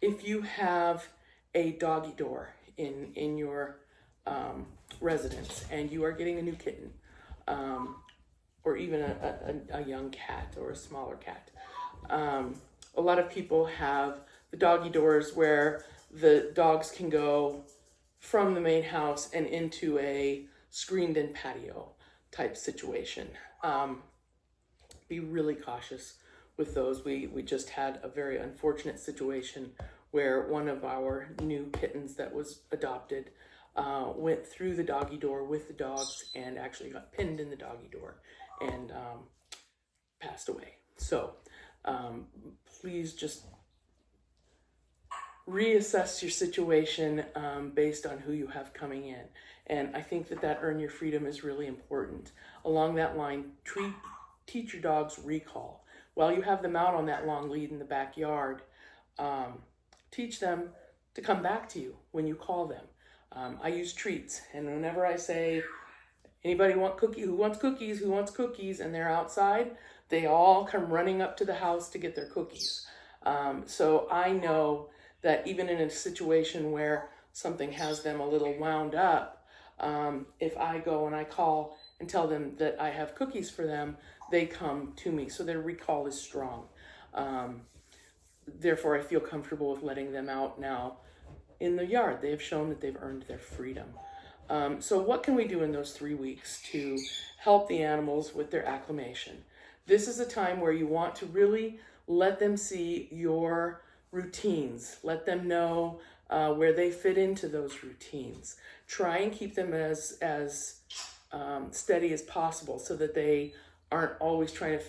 if you have a doggy door in your residence and you are getting a new kitten, or even a young cat or a smaller cat, a lot of people have the doggy doors where the dogs can go from the main house and into a screened-in patio type situation. Be really cautious with those. We just had a very unfortunate situation where one of our new kittens that was adopted went through the doggy door with the dogs and actually got pinned in the doggy door and passed away. So please just reassess your situation based on who you have coming in. And I think that earn your freedom is really important. Along that line, teach your dogs recall. While you have them out on that long lead in the backyard, teach them to come back to you when you call them. I use treats, and whenever I say, anybody want cookie? Who wants cookies? Who wants cookies? And they're outside, they all come running up to the house to get their cookies. So I know that even in a situation where something has them a little wound up, if I go and I call and tell them that I have cookies for them, they come to me. So their recall is strong. Therefore, I feel comfortable with letting them out now in the yard. They have shown that they've earned their freedom. So what can we do in those 3 weeks to help the animals with their acclimation? This is a time where you want to really let them see your routines. Let them know where they fit into those routines. Try and keep them as steady as possible so that they aren't always trying to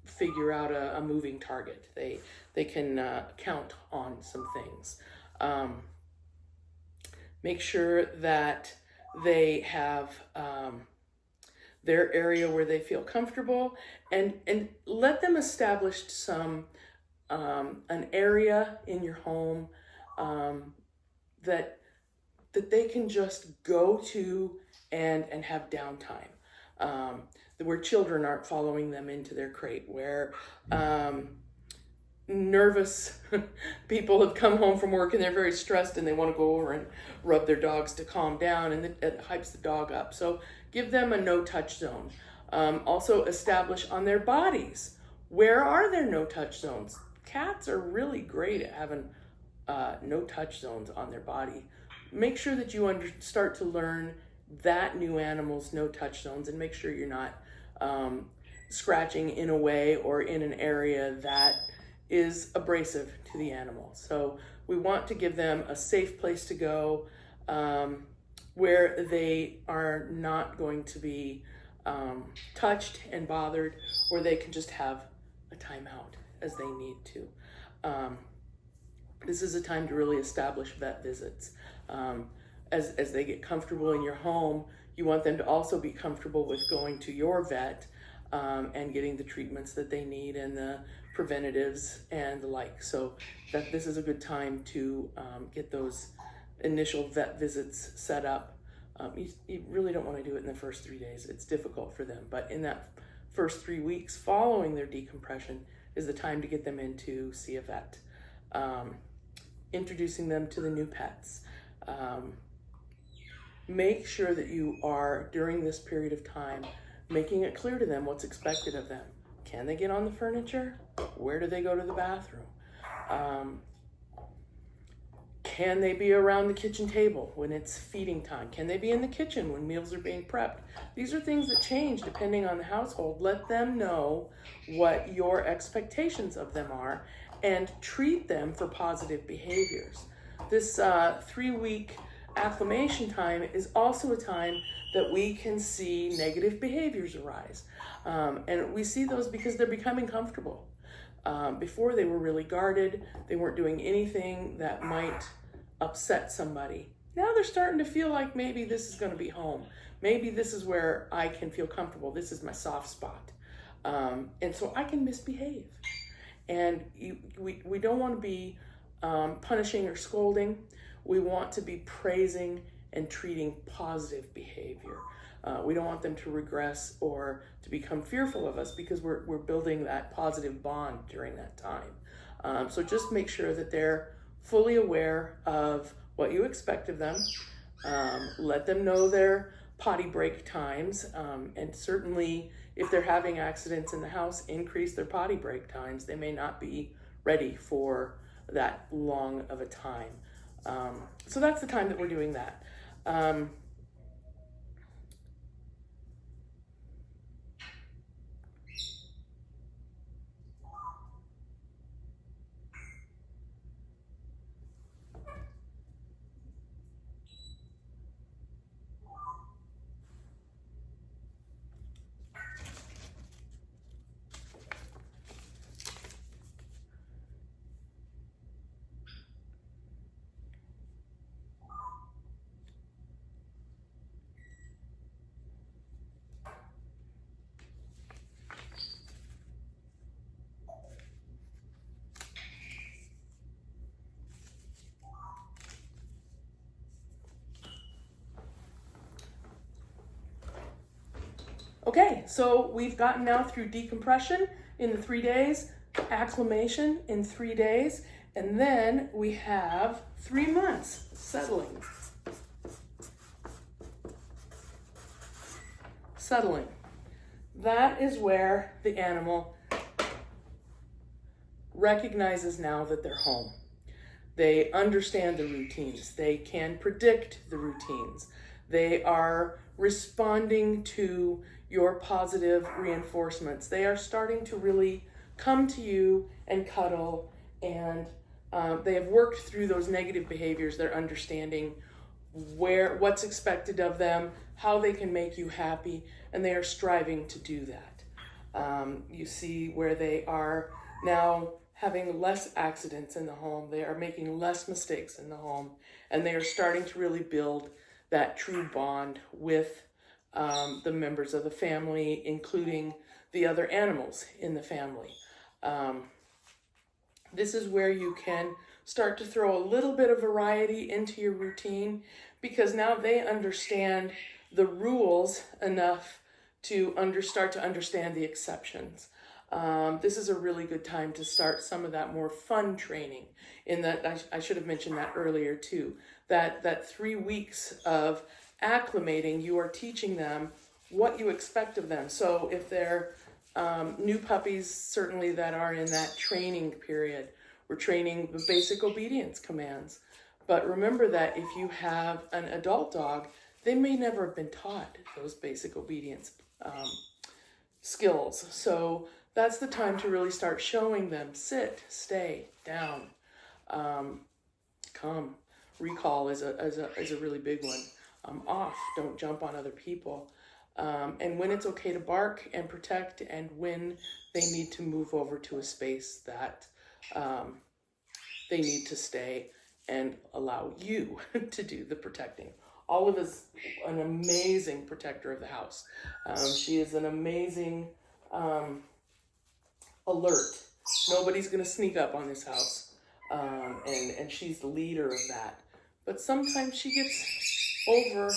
figure out a moving target. They can count on some things. Make sure that they have their area where they feel comfortable, and let them establish some an area in your home that they can just go to and have downtime, where children aren't following them into their crate, where nervous people have come home from work and they're very stressed and they want to go over and rub their dogs to calm down, and it hypes the dog up. So give them a no-touch zone. Also establish on their bodies, where are their no-touch zones? Cats are really great at having no-touch zones on their body. Make sure that you start to learn that new animal's no-touch zones, and make sure you're not scratching in a way or in an area that is abrasive to the animal. So we want to give them a safe place to go, where they are not going to be touched and bothered, or they can just have a timeout as they need to. This is a time to really establish vet visits. As they get comfortable in your home, you want them to also be comfortable with going to your vet and getting the treatments that they need and the preventatives and the like. So that this is a good time to get those initial vet visits set up. You really don't want to do it in the first 3 days. It's difficult for them. But in that first 3 weeks following their decompression is the time to get them in to see a vet. Introducing them to the new pets. Make sure that you are, during this period of time, making it clear to them what's expected of them. Can they get on the furniture? Where do they go to the bathroom? Can they be around the kitchen table when it's feeding time? Can they be in the kitchen when meals are being prepped? These are things that change depending on the household. Let them know what your expectations of them are and treat them for positive behaviors. This 3-week acclimation time is also a time that we can see negative behaviors arise. And we see those because they're becoming comfortable. Before they were really guarded, they weren't doing anything that might upset somebody. Now they're starting to feel like maybe this is going to be home. Maybe this is where I can feel comfortable. This is my soft spot. And so I can misbehave. And we don't want to be punishing or scolding. We want to be praising and treating positive behavior. We don't want them to regress or to become fearful of us because we're building that positive bond during that time. So just make sure that they're fully aware of what you expect of them. Let them know their potty break times, and certainly if they're having accidents in the house, increase their potty break times. They may not be ready for that long of a time. So that's the time that we're doing that. Okay, so we've gotten now through decompression in the 3 days, acclimation in 3 days, and then we have 3 months settling. Settling. That is where the animal recognizes now that they're home. They understand the routines. They can predict the routines. They are responding to your positive reinforcements. They are starting to really come to you and cuddle, and they have worked through those negative behaviors. They're understanding what's expected of them, how they can make you happy, and they are striving to do that. You see where they are now having less accidents in the home. They are making less mistakes in the home, and they are starting to really build that true bond with the members of the family, including the other animals in the family. This is where you can start to throw a little bit of variety into your routine, because now they understand the rules enough to start to understand the exceptions. This is a really good time to start some of that more fun training. In that, I should have mentioned that earlier too, that 3 weeks of acclimating, you are teaching them what you expect of them. So if they're new puppies, certainly that are in that training period, we're training the basic obedience commands. But remember that if you have an adult dog, they may never have been taught those basic obedience skills. So that's the time to really start showing them sit, stay, down, come, recall is a really big one. Off, don't jump on other people. And when it's okay to bark and protect, and when they need to move over to a space that they need to stay and allow you to do the protecting. Olive is an amazing protector of the house. She is an amazing alert. Nobody's going to sneak up on this house. And she's the leader of that. But sometimes she gets over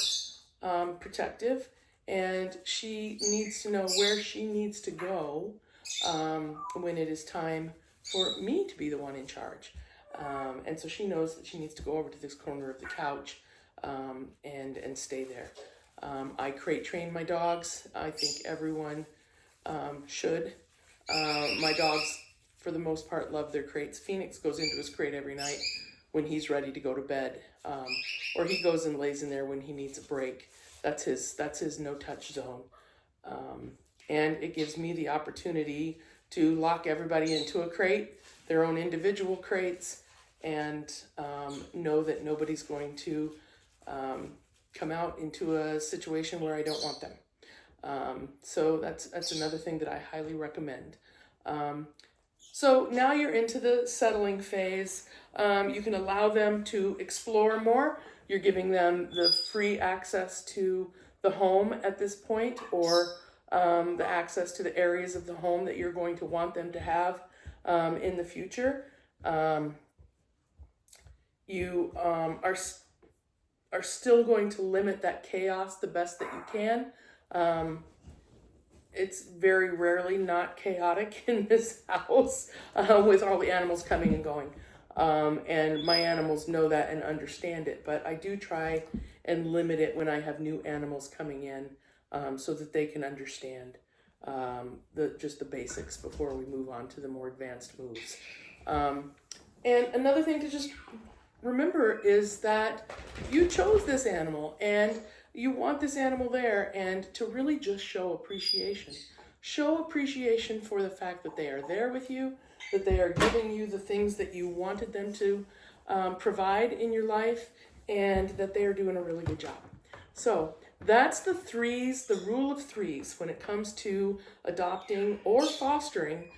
protective, and she needs to know where she needs to go when it is time for me to be the one in charge. And so she knows that she needs to go over to this corner of the couch and stay there. I crate train my dogs. I think everyone should. My dogs, for the most part, love their crates. Phoenix goes into his crate every night when he's ready to go to bed, or he goes and lays in there when he needs a break. That's his no-touch zone. And it gives me the opportunity to lock everybody into a crate, their own individual crates, and know that nobody's going to come out into a situation where I don't want them. So that's another thing that I highly recommend. So now you're into the settling phase. You can allow them to explore more. You're giving them the free access to the home at this point, or the access to the areas of the home that you're going to want them to have in the future. You are still going to limit that chaos the best that you can. It's very rarely not chaotic in this house with all the animals coming and going. And my animals know that and understand it, but I do try and limit it when I have new animals coming in so that they can understand just the basics before we move on to the more advanced moves. And another thing to just remember is that you chose this animal and you want this animal there, and to really just show appreciation. Show appreciation for the fact that they are there with you, that they are giving you the things that you wanted them to provide in your life, and that they are doing a really good job. So that's the threes, the rule of threes when it comes to adopting or fostering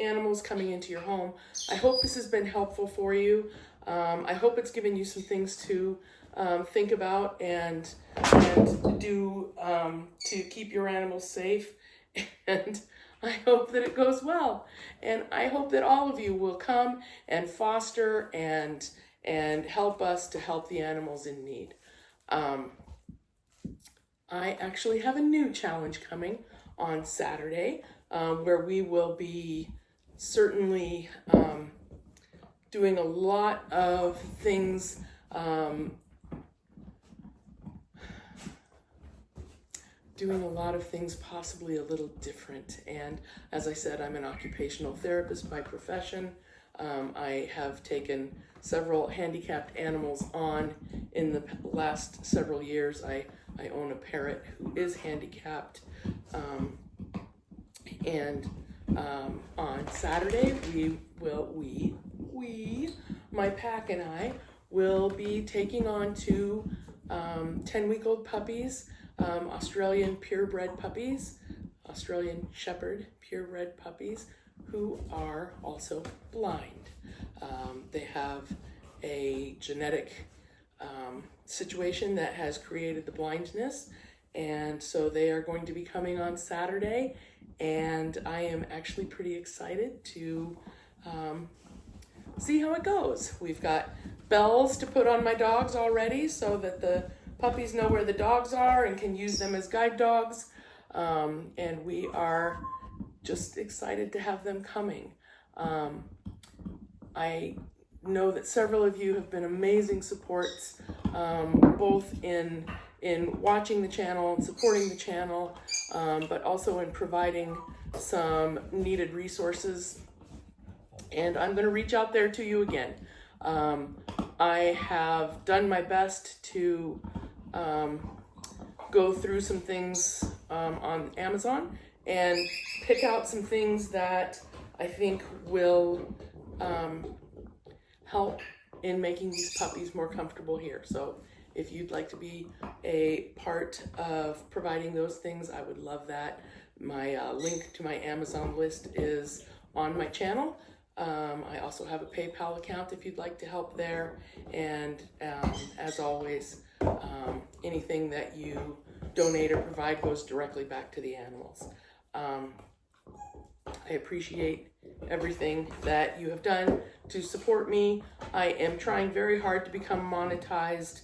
animals coming into your home. I hope this has been helpful for you. I hope it's given you some things to think about and do to keep your animals safe. And I hope that it goes well. And I hope that all of you will come and foster and help us to help the animals in need. I actually have a new challenge coming on Saturday where we will be certainly doing a lot of things possibly a little different. And as I said, I'm an occupational therapist by profession. I have taken several handicapped animals on in the last several years. I own a parrot who is handicapped. And on Saturday, my pack and I will be taking on two 10-week-old puppies, Australian purebred puppies, Australian Shepherd purebred puppies, who are also blind. They have a genetic situation that has created the blindness, and so they are going to be coming on Saturday, and I am actually pretty excited to see how it goes. We've got bells to put on my dogs already so that the puppies know where the dogs are and can use them as guide dogs, and we are just excited to have them coming. I know that several of you have been amazing supports, both in watching the channel and supporting the channel, but also in providing some needed resources. And I'm going to reach out there to you again. I have done my best to go through some things on Amazon and pick out some things that I think will help in making these puppies more comfortable here. So if you'd like to be a part of providing those things, I would love that. My link to my Amazon list is on my channel. I also have a PayPal account if you'd like to help there. And as always, anything that you donate or provide goes directly back to the animals. I appreciate everything that you have done to support me. I am trying very hard to become monetized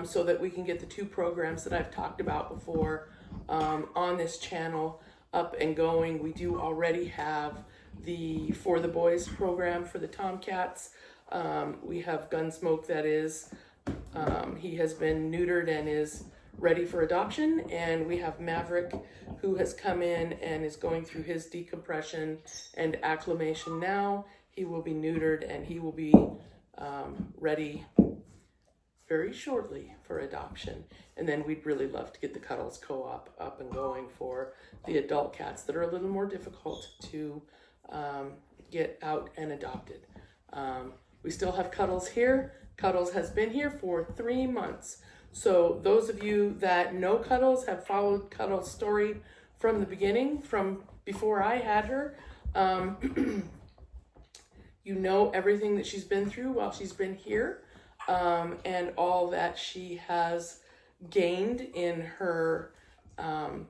so that we can get the 2 programs that I've talked about before on this channel up and going. We do already have the For the Boys program for the Tomcats. We have Gunsmoke, that is, he has been neutered and is ready for adoption, and we have Maverick, who has come in and is going through his decompression and acclimation now. He will be neutered and he will be ready very shortly for adoption. And then we'd really love to get the Cuddles Co-op up and going for the adult cats that are a little more difficult to get out and adopted. We still have Cuddles here. Cuddles has been here for 3 months. So those of you that know Cuddles, have followed Cuddles' story from the beginning, from before I had her, you know everything that she's been through while she's been here, and all that she has gained in her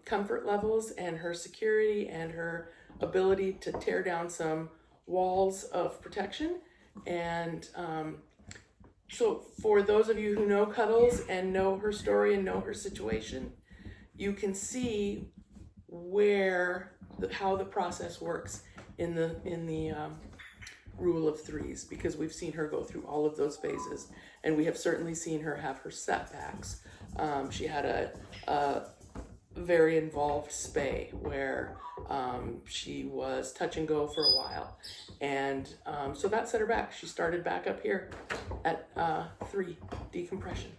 comfort levels and her security and her ability to tear down some walls of protection. And so for those of you who know Cuddles and know her story and know her situation, you can see how the process works in the rule of 3s, because we've seen her go through all of those phases, and we have certainly seen her have her setbacks. She had a very involved spay where she was touch and go for a while, and so that set her back. She started back up here at 3 decompression,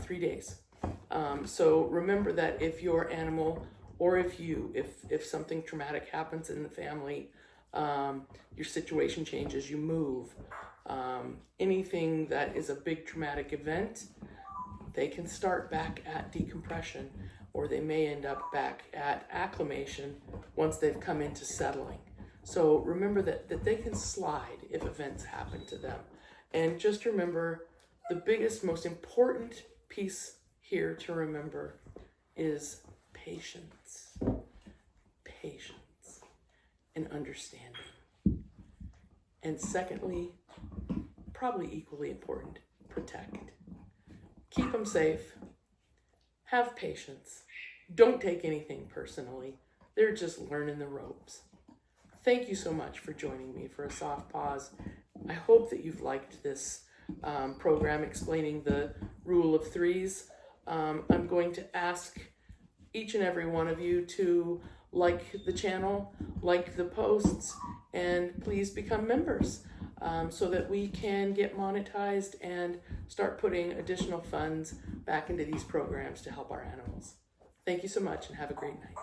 3 days. So remember that if your animal, or if something traumatic happens in the family, your situation changes, you move, anything that is a big traumatic event, they can start back at decompression, or they may end up back at acclimation once they've come into settling. So remember that they can slide if events happen to them. And just remember, the biggest, most important piece here to remember is patience. Patience and understanding. And secondly, probably equally important, protect. Keep them safe. Have patience. Don't take anything personally. They're just learning the ropes. Thank you so much for joining me for a soft pause. I hope that you've liked this program explaining the rule of 3s. I'm going to ask each and every one of you to like the channel, like the posts, and please become members so that we can get monetized and start putting additional funds back into these programs to help our animals. Thank you so much and have a great night.